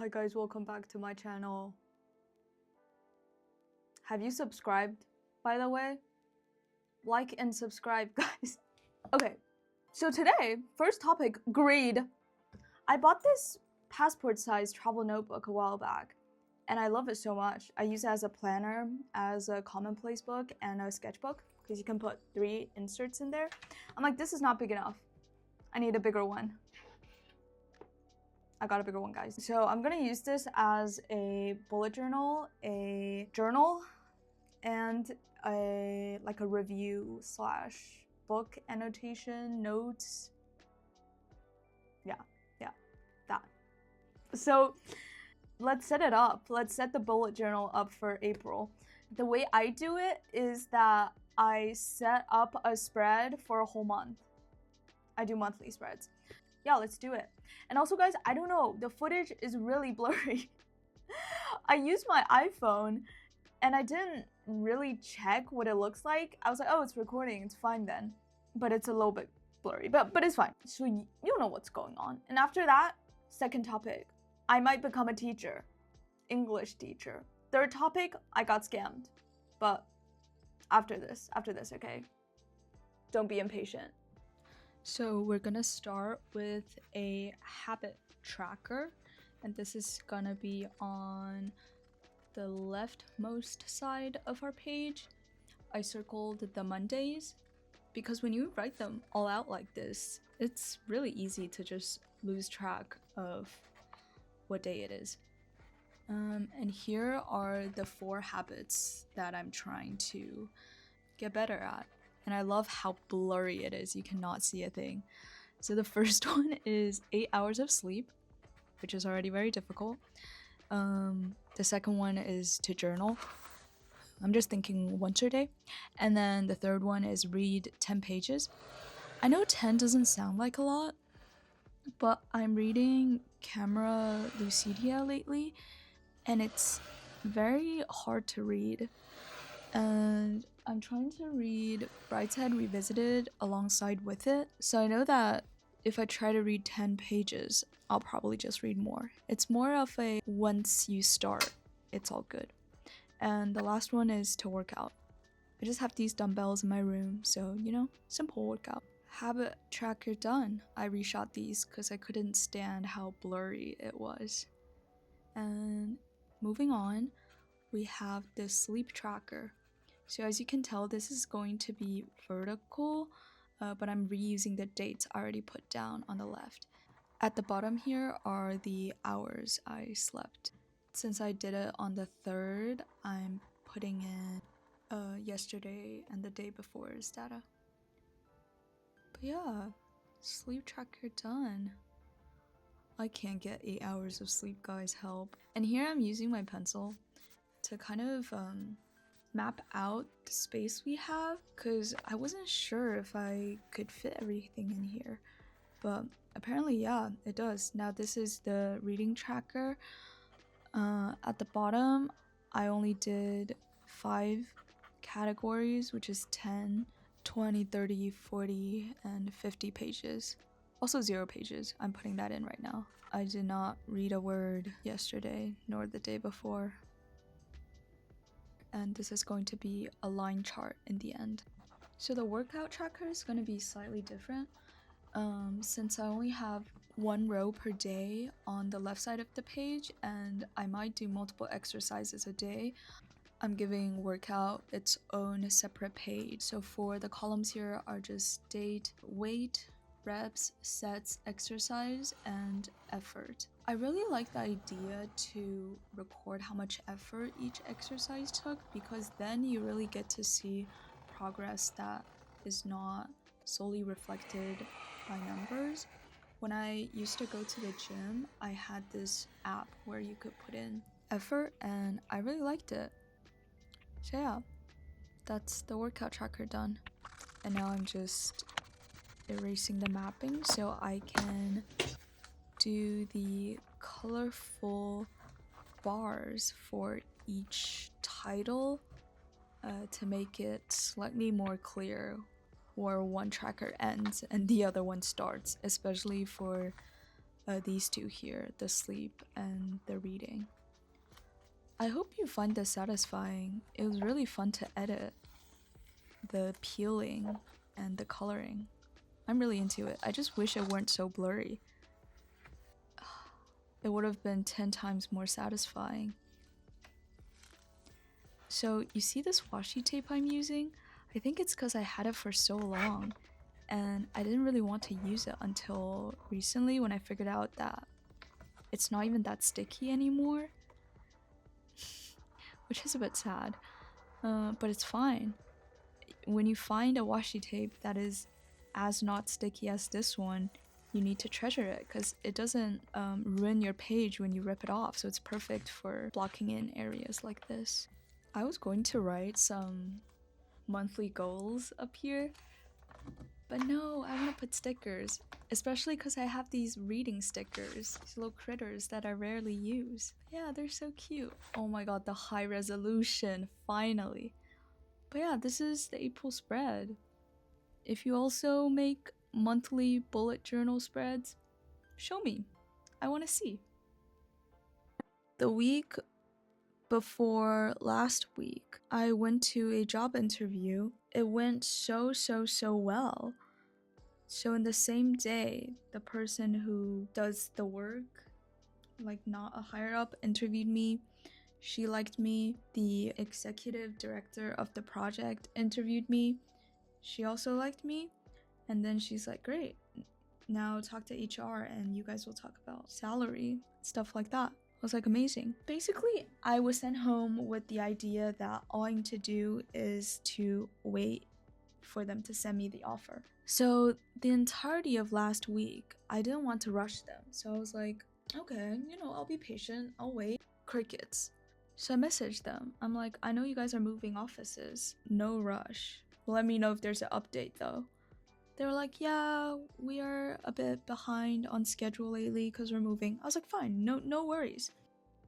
Hi guys, welcome back to my channel. Have you subscribed, by the way? Like and subscribe, guys. Okay, so today, first topic, greed. I bought this passport-sized travel notebook a while back, and I love it so much. I use it as a planner, as a commonplace book, and a sketchbook, because you can put 3 inserts in there. I'm like, this is not big enough. I need a bigger one. I got a bigger one, guys. So I'm gonna use this as a bullet journal, a journal, and a review / book annotation, notes. Yeah, that. So let's set it up. Let's set the bullet journal up for April. The way I do it is that I set up a spread for a whole month. I do monthly spreads. Yeah, let's do it. And also, guys, I don't know, the footage is really blurry. I used my iPhone and I didn't really check what it looks like. I was like, oh, it's recording, it's fine then. But it's a little bit blurry, but it's fine. So you know what's going on. And after that, second topic, I might become a teacher, English teacher. Third topic, I got scammed. But after this, okay? Don't be impatient. So we're gonna start with a habit tracker, and this is gonna be on the leftmost side of our page. I circled the Mondays because when you write them all out like this, it's really easy to just lose track of what day it is. And here are the 4 habits that I'm trying to get better at. And I love how blurry it is. You cannot see a thing. So the first one is 8 hours of sleep, which is already very difficult. The second one is to journal. I'm just thinking once a day. And then the third one is read 10 pages. I know 10 doesn't sound like a lot, but I'm reading Camera Lucidia lately, and it's very hard to read. And I'm trying to read Brideshead Revisited alongside with it, so I know that if I try to read 10 pages, I'll probably just read more. It's more of a once you start, it's all good. And the last one is to work out. I just have these dumbbells in my room, so you know, simple workout. Habit tracker done. I reshot these because I couldn't stand how blurry it was. And moving on, we have the sleep tracker. So as you can tell, this is going to be vertical, but I'm reusing the dates I already put down on the left. At the bottom here are the hours I slept. Since I did it on the 3rd, I'm putting in yesterday and the day before's data. But yeah, sleep tracker done. I can't get 8 hours of sleep, guys, help. And here I'm using my pencil to kind of map out the space we have, because I wasn't sure if I could fit everything in here, but apparently yeah, it does. Now this is the reading tracker. At the bottom I only did 5 categories, which is 10, 20, 30, 40, and 50 pages. Also 0 pages, I'm putting that in right now. I did not read a word yesterday nor the day before. And this is going to be a line chart in the end. So the workout tracker is going to be slightly different. Since I only have 1 row per day on the left side of the page, and I might do multiple exercises a day, I'm giving workout its own separate page. So for the columns here are just date, weight, reps, sets, exercise, and effort. I really like the idea to record how much effort each exercise took, because then you really get to see progress that is not solely reflected by numbers. When I used to go to the gym, I had this app where you could put in effort, and I really liked it. So yeah, that's the workout tracker done. And now I'm just erasing the mapping so I can do the colorful bars for each title to make it slightly more clear where one tracker ends and the other one starts, especially for these two here, the sleep and the reading. I hope you find this satisfying. It was really fun to edit. The peeling and the coloring. I'm really into it. I just wish it weren't so blurry. It would have been 10 times more satisfying. So you see this washi tape I'm using? I think it's because I had it for so long and I didn't really want to use it until recently when I figured out that it's not even that sticky anymore. Which is a bit sad, but it's fine. When you find a washi tape that is as not sticky as this one, you need to treasure it because it doesn't ruin your page when you rip it off, so it's perfect for blocking in areas like this. I was going to write some monthly goals up here, but no, I want to put stickers, especially because I have these reading stickers, these little critters that I rarely use. Yeah, they're so cute. Oh my god, the high resolution, finally. But yeah, this is the April spread. If you also make monthly bullet journal spreads, show me. I want to see. The week before last week, I went to a job interview. It went so well. So in the same day, the person who does the work, like not a higher up, interviewed me. She liked me. The executive director of the project interviewed me. She also liked me. And then she's like, great, now talk to HR and you guys will talk about salary, stuff like that. I was like, amazing. Basically, I was sent home with the idea that all I need to do is to wait for them to send me the offer. So the entirety of last week, I didn't want to rush them. So I was like, okay, I'll be patient, I'll wait. Crickets. So I messaged them. I'm like, I know you guys are moving offices. No rush. Let me know if there's an update though. They were like, yeah, we are a bit behind on schedule lately because we're moving. I was like, fine, no worries.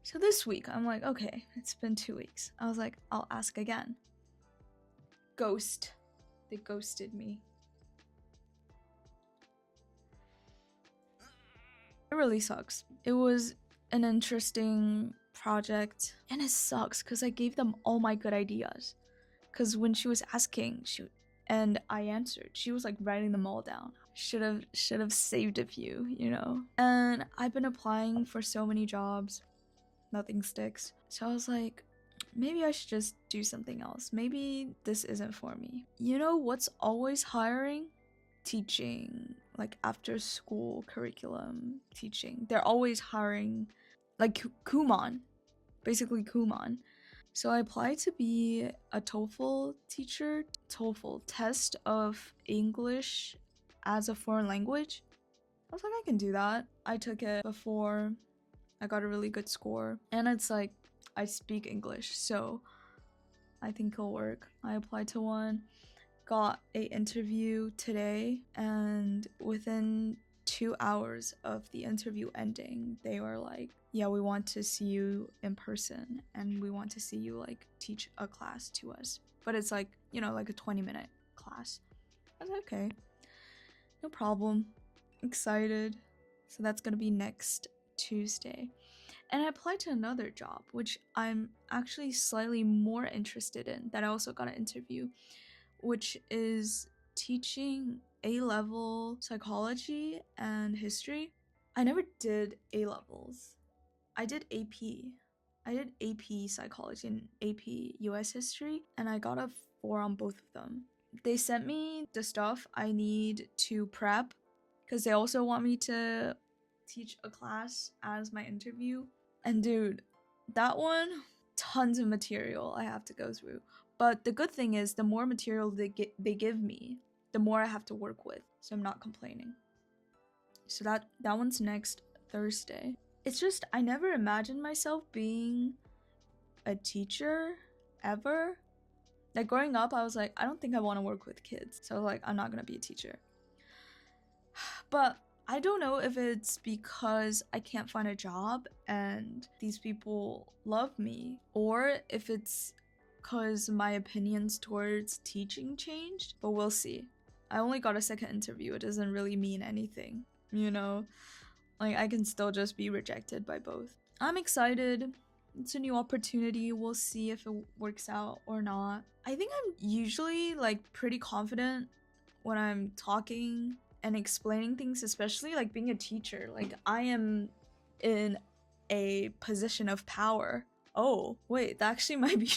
So this week, I'm like, okay, it's been 2 weeks. I was like, I'll ask again. Ghost. They ghosted me. It really sucks. It was an interesting project, and it sucks because I gave them all my good ideas. Because when she was asking, and I answered, she was like writing them all down. Should have saved a few, And I've been applying for so many jobs, nothing sticks. So I was like, maybe I should just do something else. Maybe this isn't for me. You know what's always hiring? Teaching, like after school curriculum teaching. They're always hiring, like Kumon, basically Kumon. So I applied to be a TOEFL teacher, TOEFL test of English as a foreign language. I was like, I can do that. I took it before. I got a really good score. And it's like, I speak English, so I think it'll work. I applied to one, got an interview today, and within 2 hours of the interview ending, they were like, yeah, we want to see you in person and we want to see you like teach a class to us, but it's like, like a 20-minute class. I was like, okay, no problem. Excited. So that's gonna be next Tuesday. And I applied to another job which I'm actually slightly more interested in, that I also got an interview, which is teaching A-level psychology and history. I never did A-levels. I did AP. I did AP psychology and AP US history, and I got a 4 on both of them. They sent me the stuff I need to prep because they also want me to teach a class as my interview. And dude, that one, tons of material I have to go through. But the good thing is, the more material they give me, the more I have to work with. So I'm not complaining. So that one's next Thursday. It's just, I never imagined myself being a teacher ever. Like growing up, I was like, I don't think I want to work with kids. So like, I'm not gonna be a teacher. But I don't know if it's because I can't find a job and these people love me, or if it's because my opinions towards teaching changed, but we'll see. I only got a second interview. It doesn't really mean anything, Like, I can still just be rejected by both. I'm excited. It's a new opportunity. We'll see if it works out or not. I think I'm usually like pretty confident when I'm talking and explaining things, especially like being a teacher. Like, I am in a position of power. Oh, wait, that actually might be.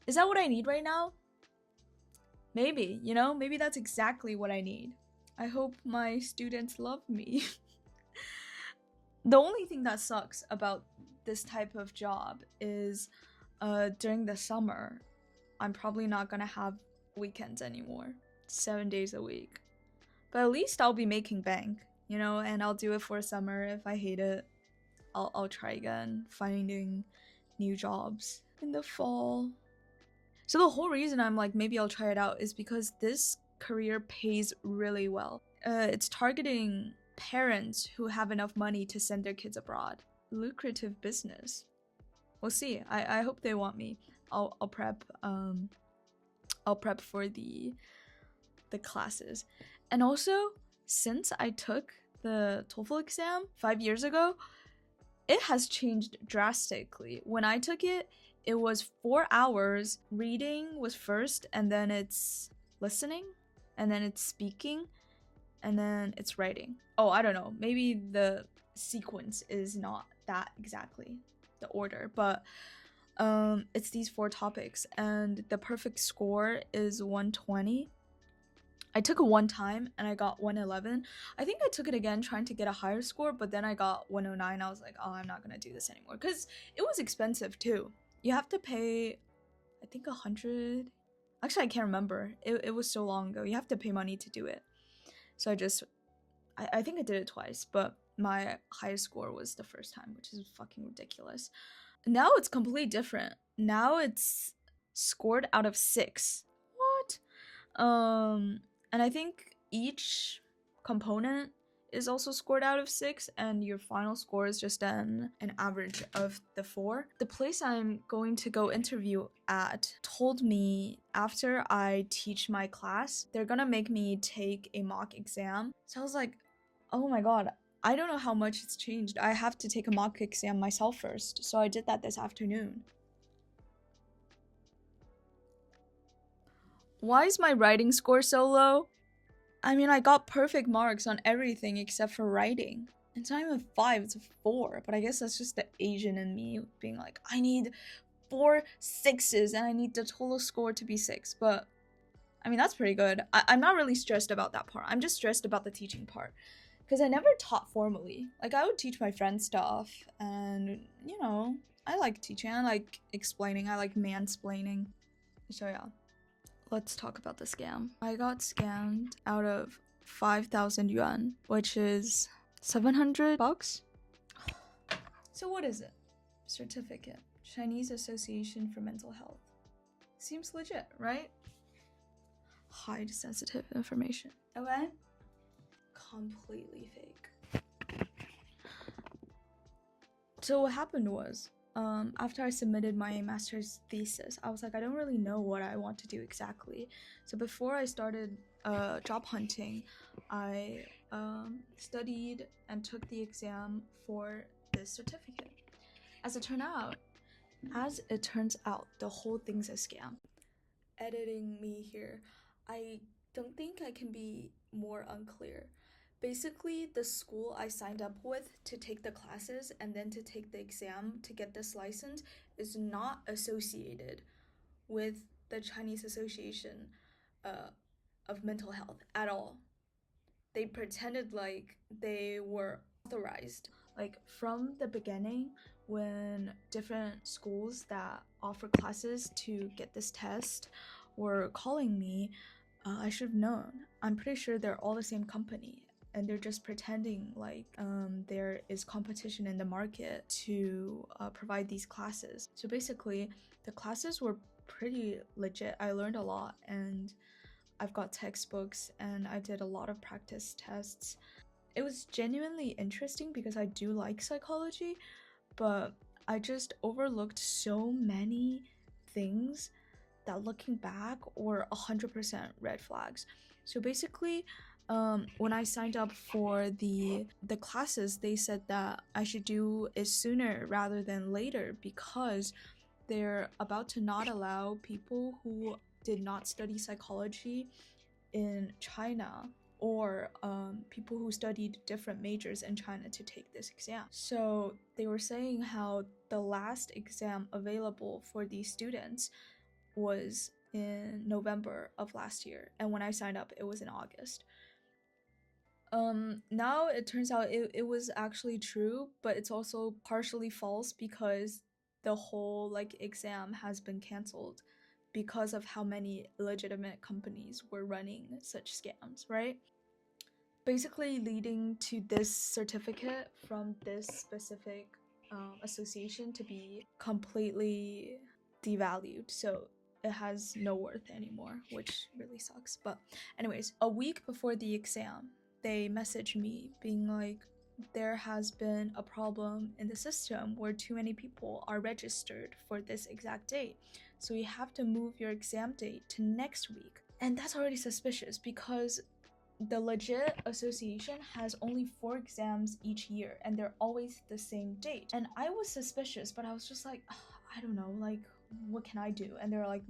Is that what I need right now? Maybe, you know, maybe that's exactly what I need. I hope my students love me. The only thing that sucks about this type of job is during the summer, I'm probably not gonna have weekends anymore. 7 days a week. But at least I'll be making bank, you know, and I'll do it for summer. If I hate it, I'll try again, finding new jobs in the fall. So the whole reason I'm like, maybe I'll try it out is because this career pays really well. It's targeting parents who have enough money to send their kids abroad. Lucrative business. We'll see. I hope they want me. I'll prep for the classes. And also, since I took the TOEFL exam 5 years ago, it has changed drastically. When I took it, it was 4 hours. Reading was first, and then it's listening, and then it's speaking, and then it's writing. Oh, I don't know. Maybe the sequence is not that exactly the order, but it's these 4 topics, and the perfect score is 120. I took it one time and I got 111. I think I took it again trying to get a higher score, but then I got 109. I was like, oh, I'm not gonna do this anymore, because it was expensive too. You have to pay, I think 100. Actually, I can't remember. It was so long ago. You have to pay money to do it. So I think I did it twice, but my highest score was the first time, which is fucking ridiculous. Now it's completely different. Now it's scored out of 6. What? And I think each component is also scored out of 6, and your final score is just an average of the 4. The place I'm going to go interview at told me after I teach my class, they're gonna make me take a mock exam. So I was like, oh my god, I don't know how much it's changed. I have to take a mock exam myself first. So I did that this afternoon. Why is my writing score so low? I mean, I got perfect marks on everything except for writing. It's not even 5, it's a 4. But I guess that's just the Asian in me being like, I need 4 6s and I need the total score to be 6. But I mean, that's pretty good. I'm not really stressed about that part. I'm just stressed about the teaching part. Because I never taught formally. Like, I would teach my friends stuff. And, you know, I like teaching. I like explaining. I like mansplaining. So yeah. Let's talk about the scam. I got scammed out of 5,000 yuan, which is 700 bucks. So what is it? Certificate. Chinese Association for Mental Health. Seems legit, right? Hide sensitive information. Okay? Completely fake. So what happened was, after I submitted my master's thesis, I was like, I don't really know what I want to do exactly. So before I started job hunting, I studied and took the exam for this certificate. As it turns out, the whole thing's a scam. Editing me here, I don't think I can be more unclear. Basically, the school I signed up with to take the classes and then to take the exam to get this license is not associated with the Chinese Association of Mental Health at all. They pretended like they were authorized. Like, from the beginning, when different schools that offer classes to get this test were calling me, I should have known. I'm pretty sure they're all the same company. And they're just pretending like there is competition in the market to provide these classes. So basically, the classes were pretty legit. I learned a lot, and I've got textbooks, and I did a lot of practice tests. It was genuinely interesting because I do like psychology, but I just overlooked so many things that, looking back, were 100% red flags. So basically, When I signed up for the classes, they said that I should do it sooner rather than later because they're about to not allow people who did not study psychology in China or people who studied different majors in China to take this exam. So they were saying how the last exam available for these students was in November of last year, and when I signed up, it was in August. Now it turns out it was actually true, but it's also partially false because the whole like exam has been canceled because of how many legitimate companies were running such scams, right? Basically leading to this certificate from this specific association to be completely devalued. So it has no worth anymore, which really sucks. But anyways, a week before the exam, they messaged me being like, there has been a problem in the system where too many people are registered for this exact date. So you have to move your exam date to next week. And that's already suspicious because the legit association has only 4 exams each year and they're always the same date. And I was suspicious, but I was just like, I don't know, like, what can I do? And they were like,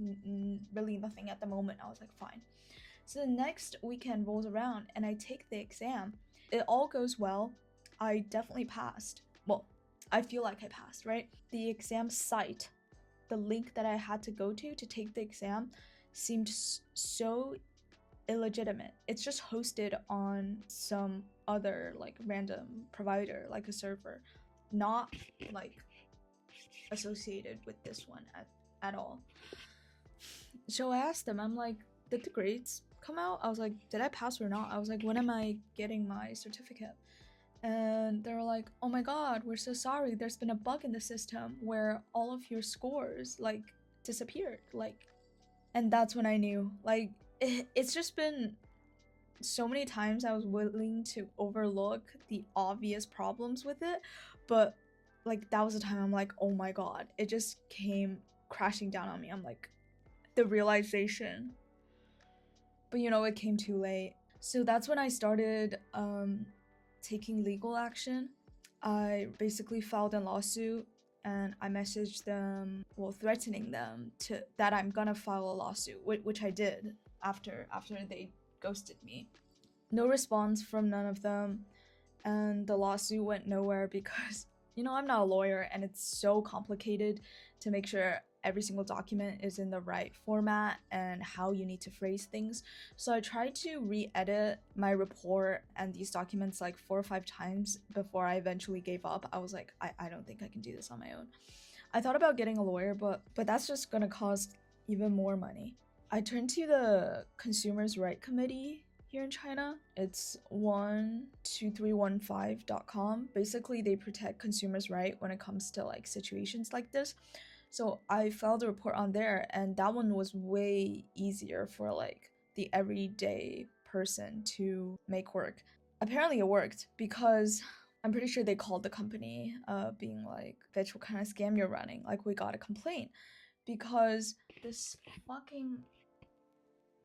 really nothing at the moment. I was like, fine. So the next weekend rolls around and I take the exam. It all goes well. I definitely passed. Well, I feel like I passed, right? The exam site, the link that I had to go to take the exam seemed so illegitimate. It's just hosted on some other like random provider, like a server, not like associated with this one at all. So I asked them, I'm like, did the grades come out? I was like, did I pass or not? I was like, when am I getting my certificate? And they were like, oh my god, we're so sorry, there's been a bug in the system where all of your scores like disappeared. Like, and that's when I knew, like, it's just been so many times I was willing to overlook the obvious problems with it, but like that was the time I'm like, oh my god, it just came crashing down on me. I'm like, the realization. But you know, it came too late. So that's when I started taking legal action. I basically filed a lawsuit and I messaged them, well, threatening them that I'm gonna file a lawsuit, which I did after they ghosted me. No response from none of them, and the lawsuit went nowhere because, you know, I'm not a lawyer and it's so complicated to make sure every single document is in the right format and how you need to phrase things. So I tried to re-edit my report and these documents like 4 or 5 times before I eventually gave up. I was like, I don't think I can do this on my own. I thought about getting a lawyer, but that's just gonna cost even more money. I turned to the Consumers' Right Committee here in China. It's 12315.com. Basically, they protect consumers' right when it comes to like situations like this. So I filed a report on there, and that one was way easier for like the everyday person to make work. Apparently it worked because I'm pretty sure they called the company being like, bitch, what kind of scam you're running? Like, we got a complaint because the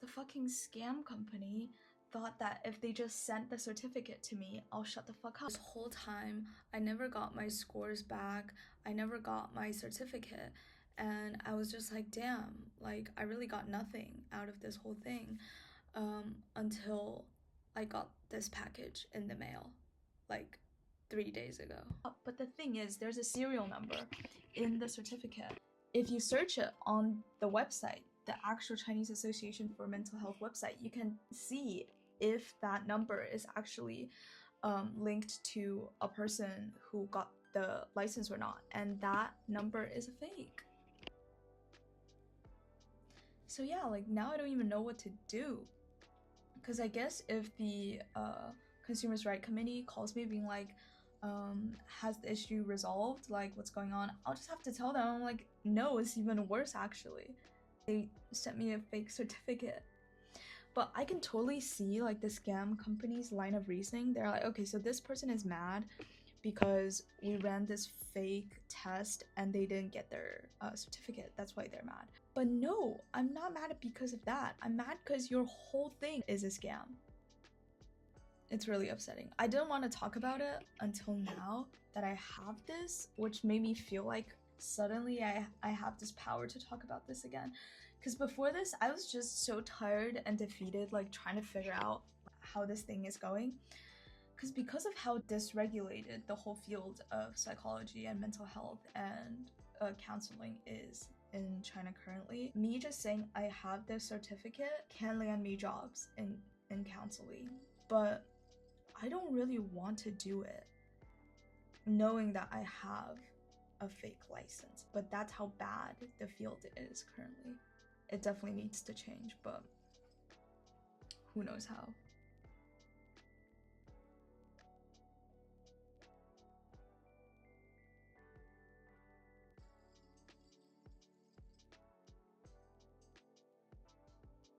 fucking scam company thought that if they just sent the certificate to me, I'll shut the fuck up. This whole time, I never got my scores back. I never got my certificate. And I was just like, damn, like, I really got nothing out of this whole thing until I got this package in the mail, like 3 days ago. But the thing is, there's a serial number in the certificate. If you search it on the website, the actual Chinese Association for Mental Health website, you can see if that number is actually linked to a person who got the license or not, and that number is a fake. So yeah, like now I don't even know what to do, because I guess if the Consumers' Right Committee calls me being like, has the issue resolved, like what's going on, I'll just have to tell them, I'm like, no, it's even worse actually. They sent me a fake certificate. But I can totally see like the scam company's line of reasoning. They're like, okay, so this person is mad because we ran this fake test and they didn't get their certificate. That's why they're mad. But no, I'm not mad because of that. I'm mad because your whole thing is a scam. It's really upsetting. I didn't want to talk about it until now that I have this, which made me feel like suddenly I have this power to talk about this again. Because before this, I was just so tired and defeated, like trying to figure out how this thing is going. Because of how dysregulated the whole field of psychology and mental health and counseling is in China currently, me just saying I have this certificate can land me jobs in counseling, but I don't really want to do it knowing that I have a fake license. But that's how bad the field is currently. It definitely needs to change, but who knows how.